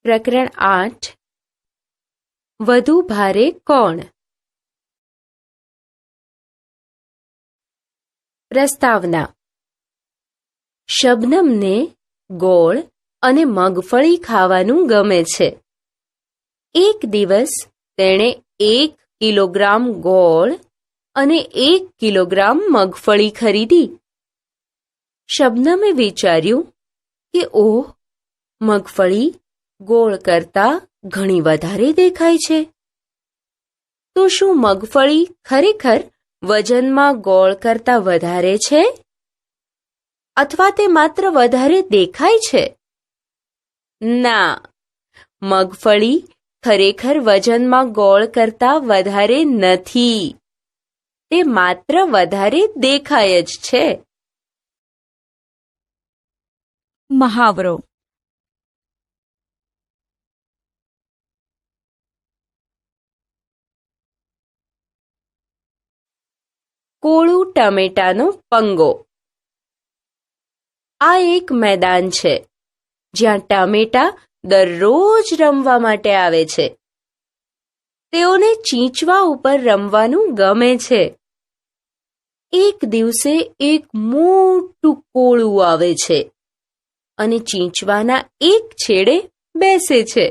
પ્રકરણ 8 વધુ ભારે કોણ? પ્રસ્તાવના. શબનમને ગોળ અને મગફળી ખાવાનું ગમે છે. એક દિવસ તેણે 1 કિલોગ્રામ ગોળ અને 1 કિલોગ્રામ મગફળી ખરીદી. શબનમે વિચાર્યું કે ઓહ, મગફળી ગોળ કરતાં ઘણી વધારે દેખાય છે. તો શું મગફળી ખરેખર વજનમાં ગોળ કરતાં વધારે છે? અથવા તે માત્ર વધારે દેખાય છે? ના, મગફળી ખરેખર વજનમાં ગોળ કરતાં વધારે નથી. તે માત્ર વધારે દેખાય જ છે. મહાવરો. કોળું ટમેટાનો પંગો. આ એક મેદાન છે જ્યાં ટામેટા દરરોજ રમવા માટે આવે છે. તેઓને ચીંચવા ઉપર રમવાનું ગમે છે. એક દિવસે એક મોટું કોળું આવે છે અને ચીંચવાના એક છેડે બેસે છે.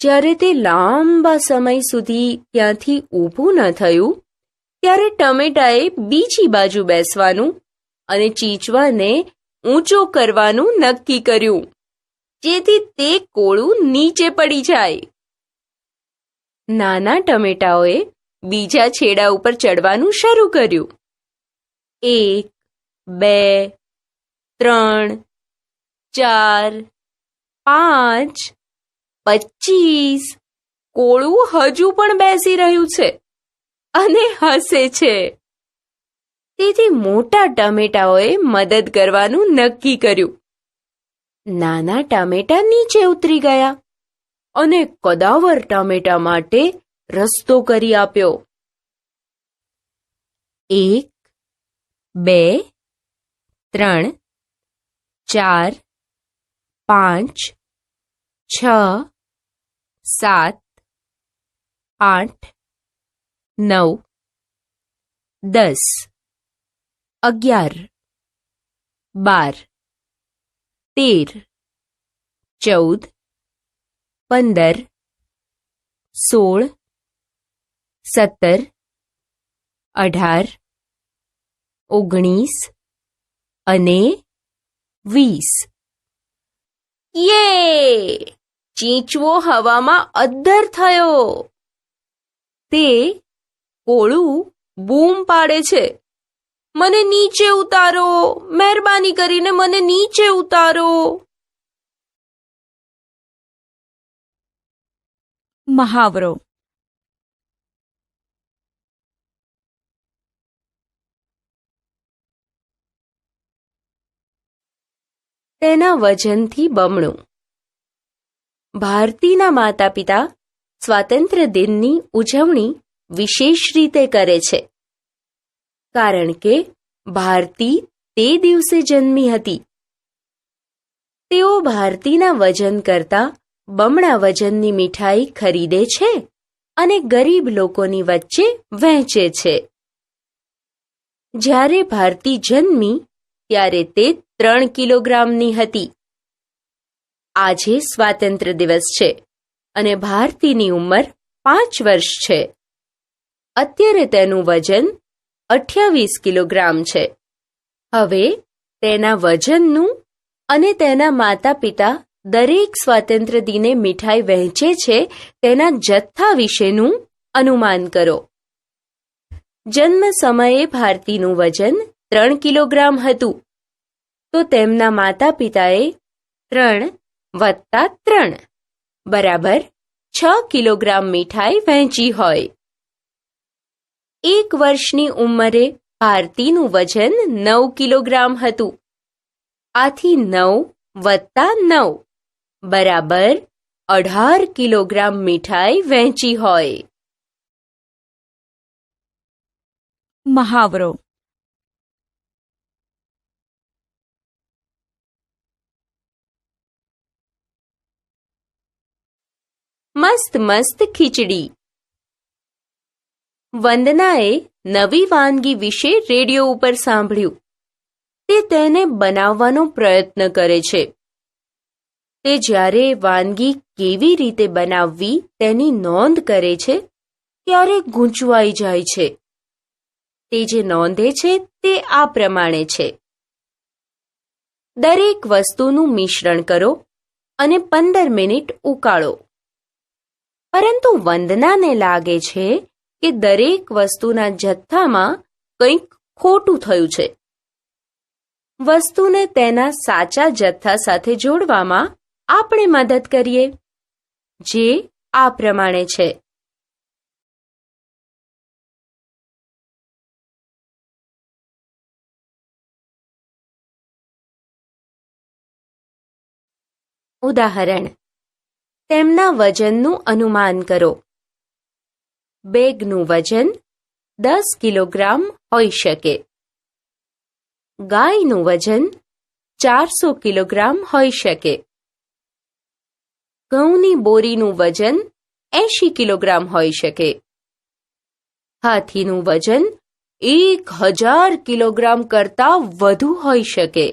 જ્યારે તે લાંબા સમય સુધી ત્યાંથી ઊભું ન થયું, ત્યારે ટમેટાએ બીજી બાજુ બેસવાનું અને ચીંચવાને ઊંચો કરવાનું નક્કી કર્યું, જેથી તે કોળું નીચે પડી જાય. નાના ટમેટાઓએ બીજા છેડા ઉપર ચડવાનું શરૂ કર્યું. 1, 2, 3, 4, 5, 25. કોળું હજુ પણ બેસી રહ્યું છે અને હસે છે. તેથી મોટા ટામેટાઓએ મદદ કરવાનું નક્કી કર્યું. નાના ટામેટા નીચે ઉતરી ગયા અને કદાવર ટામેટા માટે રસ્તો કરી આપ્યો. 1, 2, 3, 4, 5, 6, 7, 8, 9, 10, 11, 12, 13, 14, 15, 16, 17, 18, 19 અને 20. યે! ચીંચવો હવામાં અદ્ધર થયો. તે કોળું બૂમ પાડે છે, મને નીચે ઉતારો, મહેરબાની કરીને મને નીચે ઉતારો. મહાવરો. તેના વજનથી બમણું. ભારતીના માતા પિતા સ્વાતંત્ર્ય દિનની ઉજવણી વિશેષ રીતે કરે છે, કારણ કે ભારતી તે દિવસે જન્મી હતી. તેઓ ભારતીના વજન કરતાં બમણા વજનની મીઠાઈ ખરીદે છે અને ગરીબ લોકોની વચ્ચે વહેંચે છે. જ્યારે ભારતી જન્મી ત્યારે તે 3 કિલોગ્રામની હતી. આજે સ્વાતંત્ર્ય દિવસ છે અને ભારતીની ઉંમર 5 વર્ષ છે. અત્યારે તેનું વજન 28 કિલોગ્રામ છે. હવે તેના વજનનું અને તેના માતા પિતા દરેક સ્વાતંત્ર્ય દિને મીઠાઈ વહેંચે છે તેના જથ્થા વિશેનું અનુમાન કરો. જન્મ સમયે ભારતીનું વજન 3 કિલોગ્રામ હતું, તો તેમના માતા પિતાએ 3 વત્તા 3 બરાબર 6 કિલોગ્રામ મીઠાઈ વહેંચી હોય. 1 વર્ષની ઉંમરે ભારતીનું વજન 9 કિલોગ્રામ હતું. આથી 9 વત્તા 9 બરાબર 18 કિલોગ્રામ મીઠાઈ વહેંચી હોય. મહાવરો. મસ્ત મસ્ત ખીચડી. વંદનાએ નવી વાનગી વિશે રેડિયો ઉપર સાંભળ્યું. તે તેને બનાવવાનો પ્રયત્ન કરે છે. તે જ્યારે વાનગી કેવી રીતે બનાવવી તેની નોંધ કરે છે ત્યારે ગૂંચવાઈ જાય છે. તે જે નોંધે છે તે આ પ્રમાણે છે: દરેક વસ્તુનું મિશ્રણ કરો અને 15 મિનિટ ઉકાળો. પરંતુ વંદનાને લાગે છે કે દરેક વસ્તુના જથ્થામાં કંઈક ખોટું થયું છે. વસ્તુને તેના સાચા જથ્થા સાથે જોડવામાં આપણે મદદ કરીએ, જે આ પ્રમાણે છે: ઉદાહરણ, તેમના વજનનું અનુમાન કરો. બેગનું વજન 10 કિલોગ્રામ હોઈ શકે. ગાયનું વજન 400 કિલોગ્રામ હોઈ શકે. ઘઉંની બોરીનું વજન 80 કિલોગ્રામ હોઈ શકે. હાથીનું વજન 1000 કિલોગ્રામ કરતાં વધુ હોઈ શકે.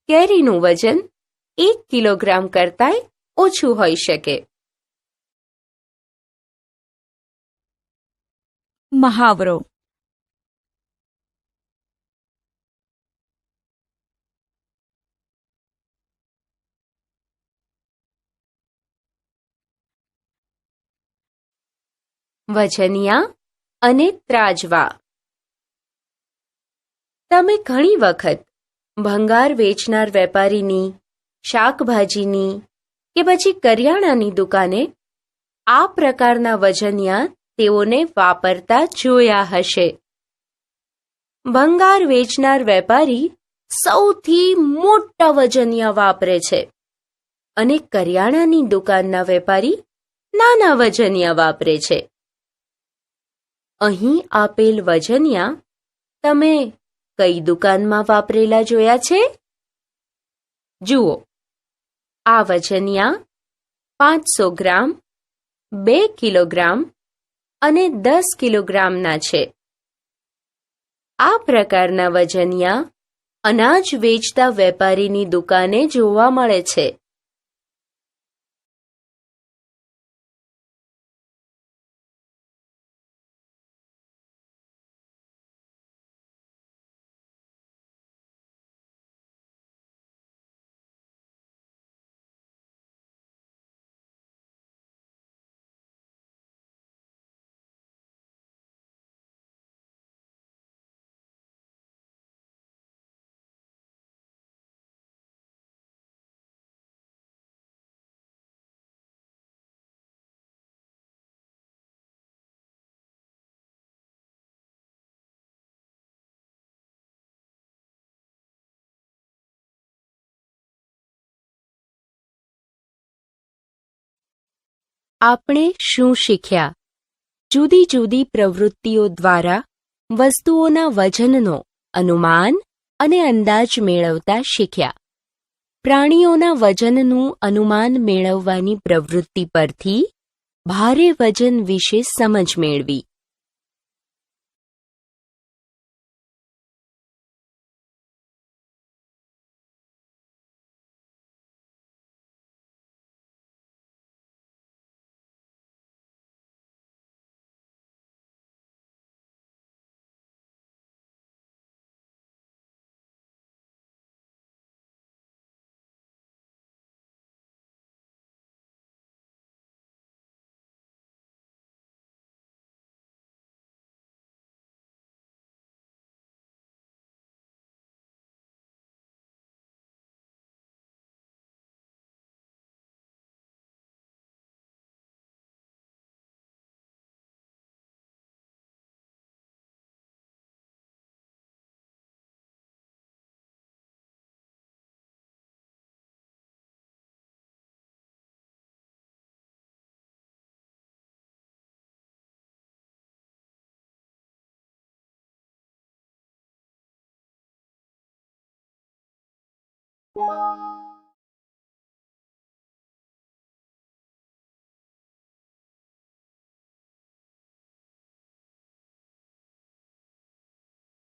કેરીનું વજન 1 કિલોગ્રામ કરતાંય ઓછું હોઈ શકે. મહાવરો. વજનિયા અને ત્રાજવા. તમે ઘણી વખત ભંગાર વેચનાર વેપારીની, શાકભાજીની કે પછી કરિયાણાની દુકાને આ પ્રકારના વજનિયા તેઓને વાપરતા જોયા હશે. ભંગાર વેચનાર વેપારી સૌથી મોટા વજનિયા વાપરે છે અને કરિયાણાની દુકાનના વેપારી નાના વજનિયા વાપરે છે. અહીં આપેલ વજનિયા તમે કઈ દુકાનમાં વાપરેલા જોયા છે? જુઓ, આ વજનિયા 500 ગ્રામ, 2 કિલોગ્રામ અને 10 કિલોગ્રામના છે. આ પ્રકારના વજનિયા અનાજ વેચતા વેપારીની દુકાને જોવા મળે છે. આપણે શું શીખ્યા? જુદી જુદી પ્રવૃત્તિઓ દ્વારા વસ્તુઓના વજનનો અનુમાન અને અંદાજ મેળવતા શીખ્યા. પ્રાણીઓના વજનનું અનુમાન મેળવવાની પ્રવૃત્તિ પરથી ભારે વજન વિશે સમજ મેળવી.